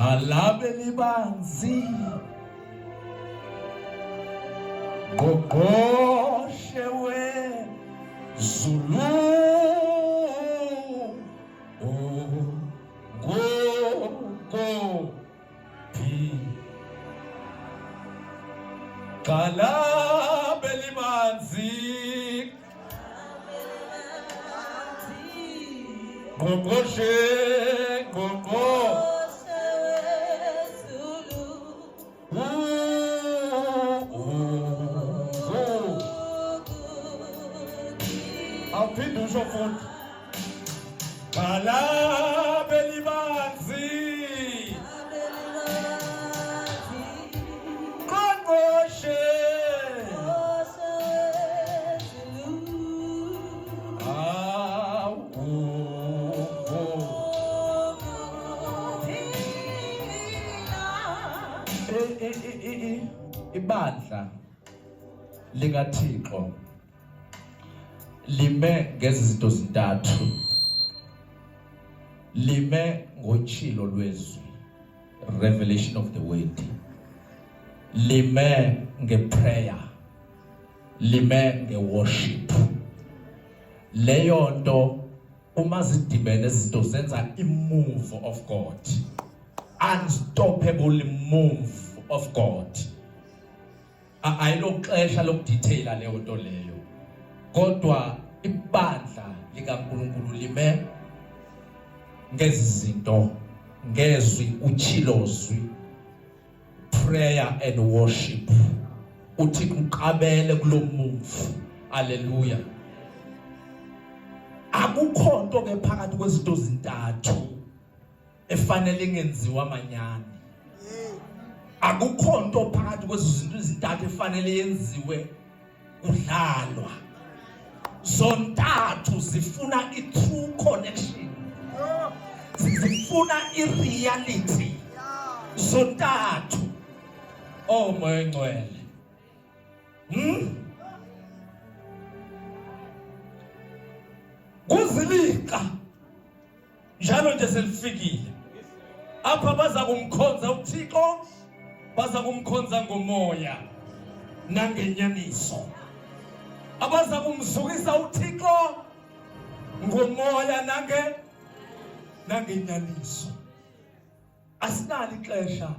alabe libanzi gogoshe we Zulu go pi alabe libanzi gogoshe gogo Alpindu Jofut Kala Belibanzi Kongoshe Ibandla likaThixo lime ngezinto zintathu. Lime ngochilo lwezwi, revelation of the word. Lime ngeprayer. Lime ngeworship. Leyo nto uma zidibene izinto zenza imove of God. Unstoppable move of God. Ayiloxesha lokudetaila leyo nto leyo. Kodwa ibandla likaNkulunkulu lime ngezinto ngezwi uchilozwi prayer and worship uthi kuqabele kulo move. Hallelujah. Akukho nto ke phakathi kwezinto zintathu efanele ngenziwa amanyani. Akukho nto phakathi kwezinto zintathu efanele yenziwe kudlalwa. Zontathu zifuna i-true connection. Zifuna i-reality. Zontathu. Oh moya ngcwele. Kuzilika. Njalo nje selifikile. Apha baza kumkhonza uThixo, baza kumkhonza ngomoya nangenyaniso. Abaza kumzukisa uThixo ngomoya nangenyaniso. Asinali ixesha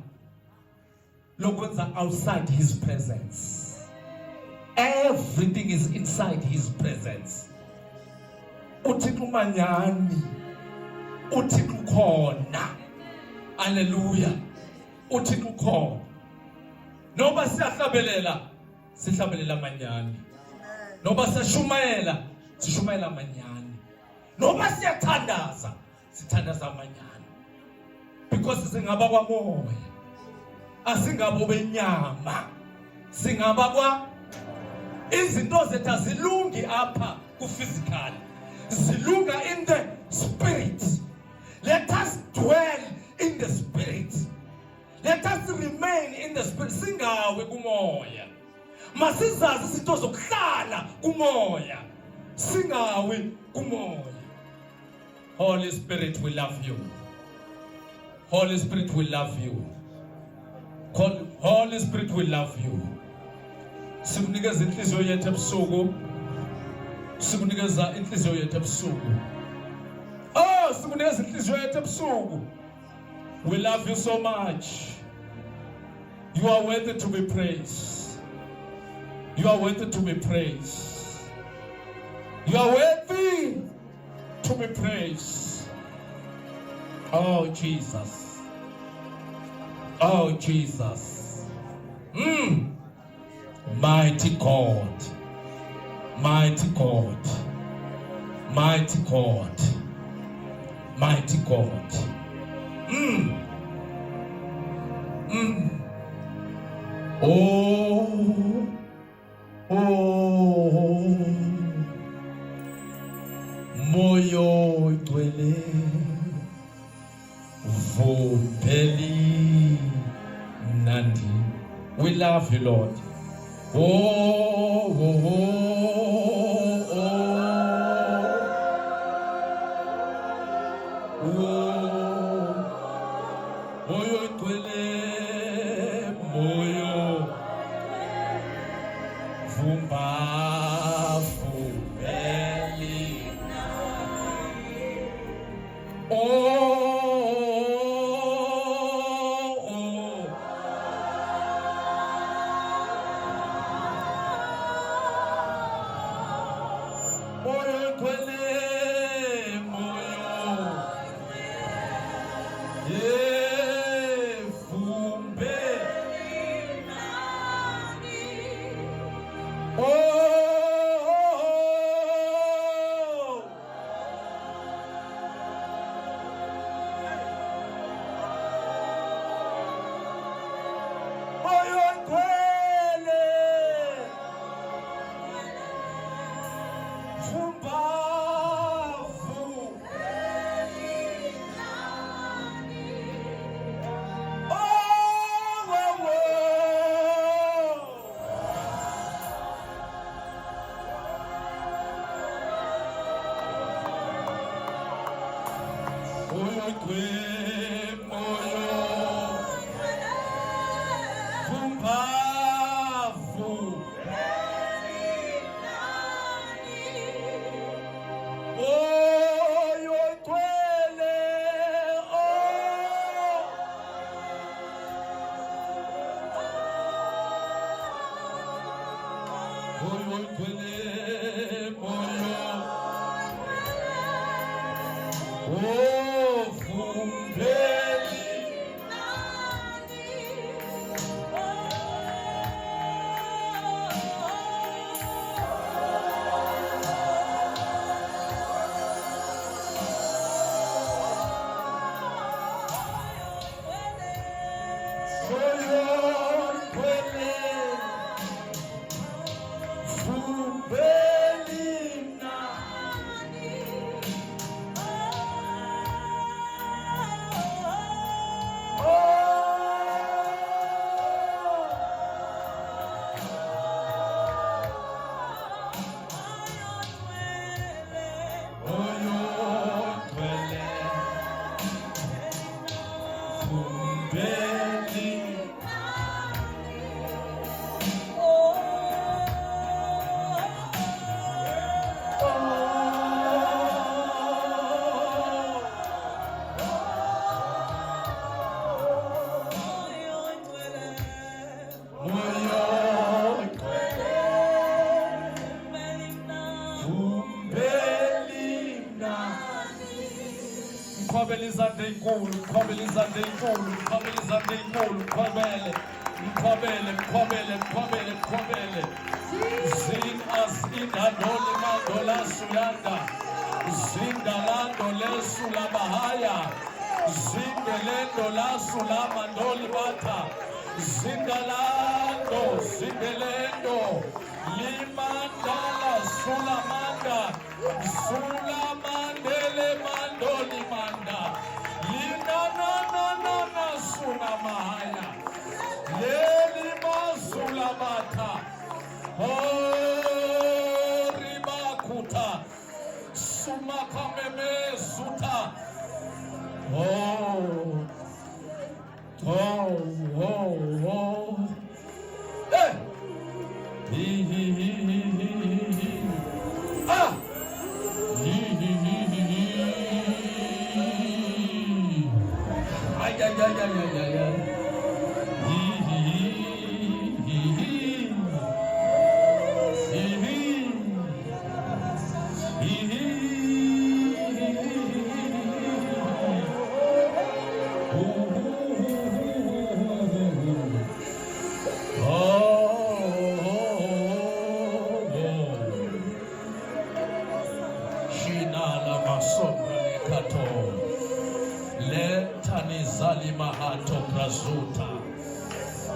lokwenza outside his presence. Everything is inside his presence. Uthixo manyani. Uthixo khona. Hallelujah. Uthixo khona. Noba siyahlabelela, sihlabelela manyani. Noba siyashumayela, sishumayela manyani. Noba siyathandaza, sithandaza manyani. Because singaba kwamoya. Asingabo benyama. Singaba kwa izinto zethu azilungi apha ku physical. Zilunga in the spirit. Let us dwell in the spirit. Let us remain in the spirit. Singawe kumoya. Masizazi izinto zokuhlala kumoya. Singawe kumoya. Holy Spirit, we love you. Holy Spirit, we love you. Holy Spirit, we love you. Sikunikeza inhliziyo yethu ebusuku. Sikunikeza inhliziyo yethu ebusuku. Oh, sikunikeza inhliziyo yethu ebusuku. We love you so much. You are worthy to be praised. You are worthy to be praised. You are worthy to be praised. Oh, Jesus. Oh, Jesus. Mighty God. Mighty God. Mighty God. Mighty God. Oh. Oh. Moyo dwele. Vopeli Nandi. We love you, Lord. Oh, oh, oh, oh, oh, oh, Sing us in Adoli Mandola Suyanda. Zindalando Lesula Bahaya. Zindelendo La Sulama Mandoli Bata. Zindalando, Zindelendo. Limandala Sulamanda. Sulamandele Mandoli Manda. Linda na Sunamahaya. Leli Masulabata. Oh, Ribakuta. Sumakameme Suta. Oh. Hey. Ah. Ay.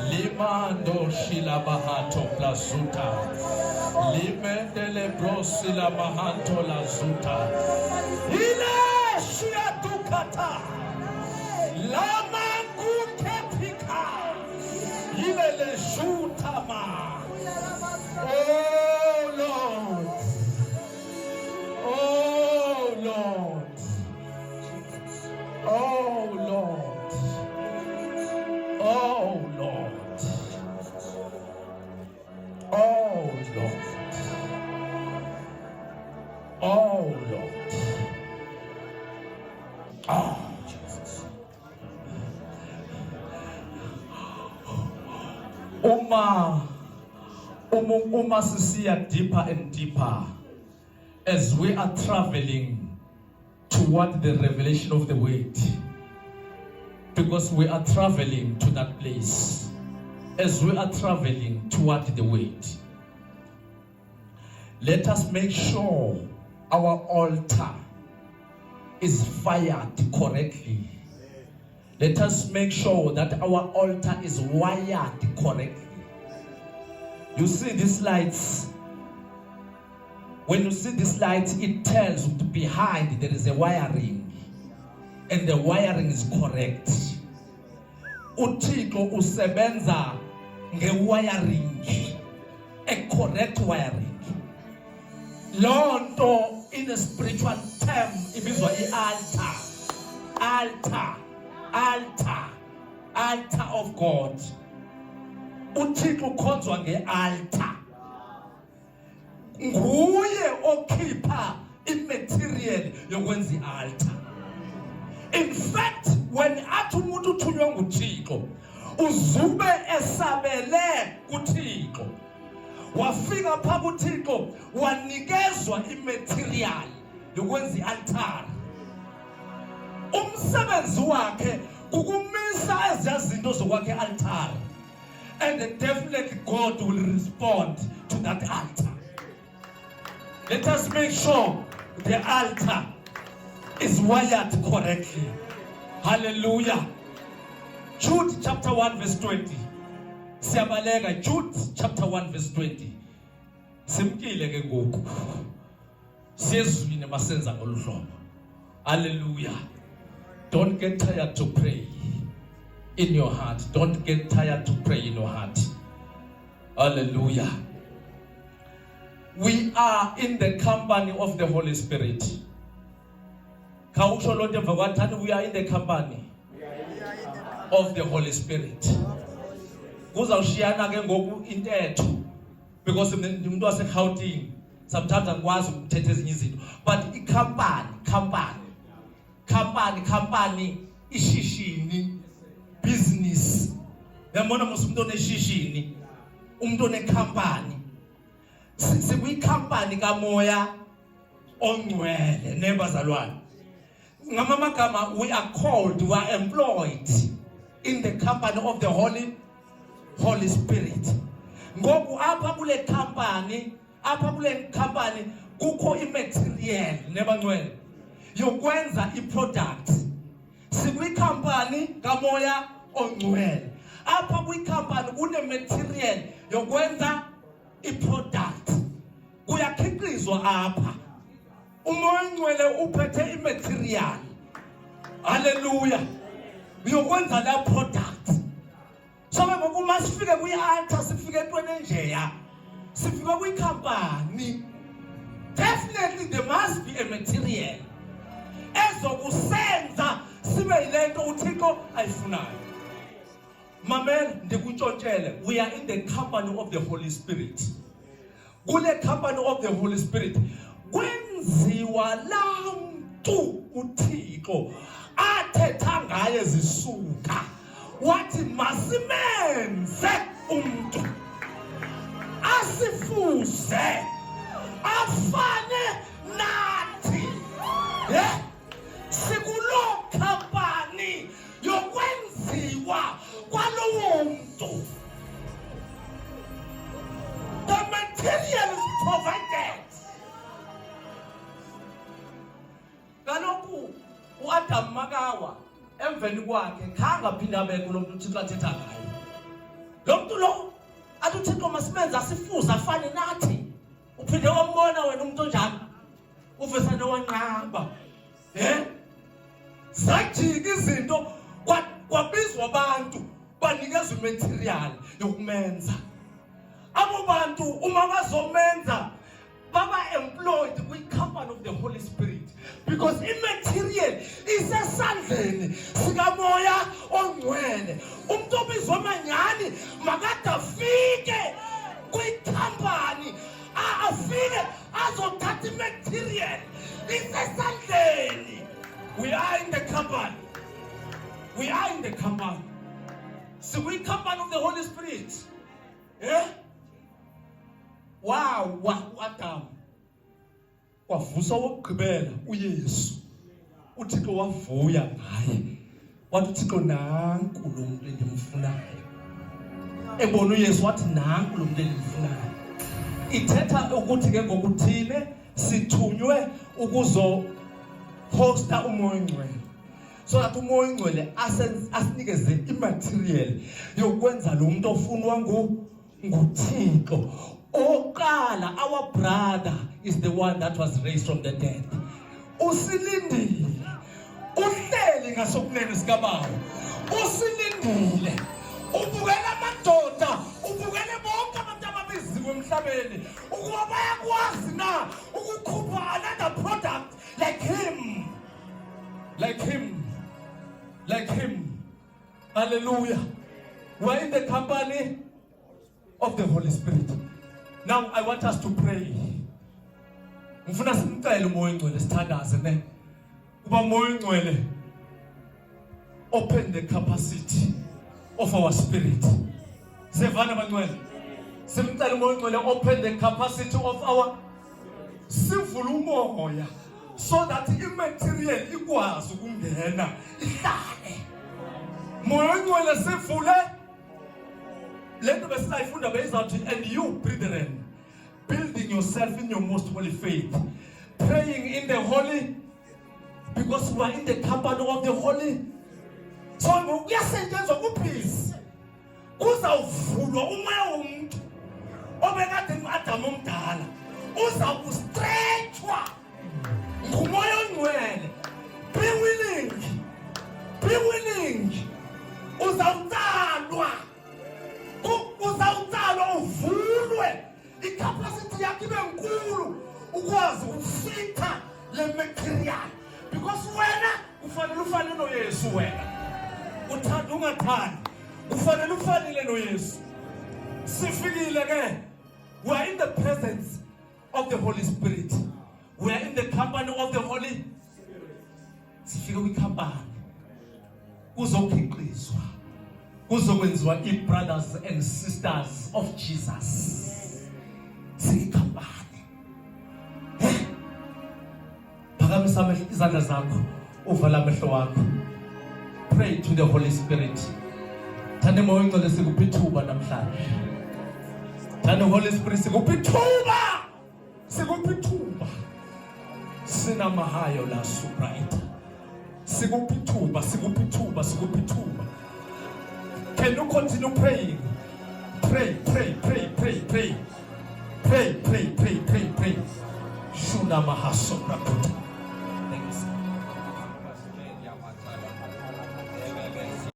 Limando shila mahato plazuta. Limendele brosila mahato la zuta. Ile shia dukata. Lama kutepika. Ile le shutama. Oh Lord. Oh Lord. Oh Lord. Oh Lord. Oh Lord. Oh Lord. Oh Jesus. Uma sisiya deeper and deeper as we are traveling toward the revelation of the word. Because we are traveling to that place. As we are traveling toward the word, let us make sure our altar is fired correctly. Let us make sure that our altar is wired correctly. You see these lights. When you see these lights, it tells you behind there is a wiring. And the wiring is correct. Uthixo usebenza nge-wiring. A correct wiring. Lonto in a spiritual term ibizwa i-altar. Altar of God. Uthixo ukhonzwa nge-altar. Nguye okhipha i-material yokwenza i-altar. In fact, when athi umuntu uthunywe nguThixo, uzube esabele kuThixo. Wafika pha kuThixo wanikezwa i-material yokwenza i-altar. Umsebenzi wakhe ukumisa ezazinto zokwakhe i-altar. And definitely God will respond to that altar. Let us make sure the altar is wired correctly. Hallelujah. Jude chapter 1 verse 20. Siyabaleka Jude chapter 1 verse 20. Simkile ke ngoku. Siyezwini masenza ngolu hlobo. Hallelujah. Don't get tired to pray in your heart. Don't get tired to pray in your heart. Hallelujah. We are in the company of the Holy Spirit. We are in the company of the Holy Spirit. Kuzawushiyana ke ngoku intetho because umuntu waseGauteng sometimes angikwazi ukuthetha ezinye izinto, but company ishishini business. Yabona mos umuntu oneshishini, umuntu onecompany. Sikwi-company kamoya ongcwele nebazalwane. Ngamagama, we are called, we are employed in the company of the Holy Spirit. Ngoku apha kule company kukho i-material nebangcwele yokwenza i-product. Sikwi-company kamoya ongcwele. Apha kwi-company kune-material yokwenza i-product. Kuyakhiqizwa apha. Umoya ongcwele uphethe i-material. Hallelujah. Uyokwenza la product. So ngoku masifike kwi-altar, sifike entweni enjeya, sifike kwi-company, definitely there must be a material ezokusenza sibe yile nto uThixo ayifunayo. Mamela ndikutshontshele, we are in the company of the Holy Spirit. Kule company of the Holy Spirit kwenziwa laa mntu uThixo athetha ngaye zisuka, wathi masimenze umntu asifuse afane nathi. Sikulo company yokwenziwa kwalowo mntu. The material is provided. Kaloku uAdam makawa emveni kwakhe khanga phinda abekho lo mntu uThixo athetha ngaye. Lo mntu lo athi uThixo masimenze asifuze afane nathi. Uphinde wambona wena umuntu onjani? Uvesane wanqaba. Sajika izinto kwabizwa abantu banikezwe imaterial yokumenza. Abo bantu uma bazomenza baba employed kwi-company of the Holy Spirit, because immaterial isesandleni sikamoya ongcwele. Umuntu obizwa manyani makade afike kwi-company, afike azothatha immaterial isesandleni. We are in the company. We are in the company. So we company of the Holy Spirit. Wow, Adam. Wavusa wokugqibela uYesu. uThixo wavuya ngaye. wathi uThixo nanku lo muntu endimfunayo. Ebona uYesu wathi nanku lo muntu endimfunayo. Ithetha ukuthi ke ngokuthine sithunywe ukuzo hosta umoya ongcwele. So that umoya ongcwele asinikeze imaterial yokwenza lo muntu ofunwa nguThixo. Oqala, our brother is the one that was raised from the dead. Usilindile. Uhleli ngasokunene sikaBaba. Usilindile. Ubukela amadoda, ubukele bonke abantu ababiziwe emhlabeni ukuba bayakwazi na ukukhupha another product like him. Like him. Like him. Hallelujah. We're in the company of the Holy Spirit. Now I want us to pray. Ngifuna simcele umoya ongcwele sithandaze ne. Kuba umoya ongcwele open the capacity of our spirit. Sevana bangcwele. Simcele umoya ongcwele open the capacity of our sivula umoya so that immaterial ikwazi ukungena ihlale. Moya ongcwele sivule. Lento besayifunda beyizathi, and you brethren, building yourself in your most holy faith, praying in the holy, because we are in the company of the holy. So kuyasetshenzwa kupeace kuzawuvulwa umoya womuntu obekade uAdam omdala uzawustretchwa ngumoya ongcwele. Be willing, be willing. Uzawutalwa uvulwe icapacity yakho ibe nkulu ukwazi ukufitha le material, because wena ufanele ufane noYesu. Wena uthanda ungathandi ufanele ufanele noYesu. Sifikile ke, we are in the presence of the Holy Spirit. We are in the company of the Holy Spirit. Sifike kwikhampani kuzokhiqizwa, kuzokwenziwa brothers and sisters of Jesus. Sikhampani. Phakamisa izandla zakho, uvala amehlo wakho. Pray to the Holy Spirit. Thande moya ongcwele sikupha ithuba namhlanje. Thande Holy Spirit sikupha ithuba. Sikupha ithuba. Sina mahayo la subraita. Sikupha ithuba, sikupha ithuba, sikupha ithuba. Can you continue praying? Pray, pray, pray, pray, pray. Pray, pray, pray, pray, pray. Shuna mahasobra kuta.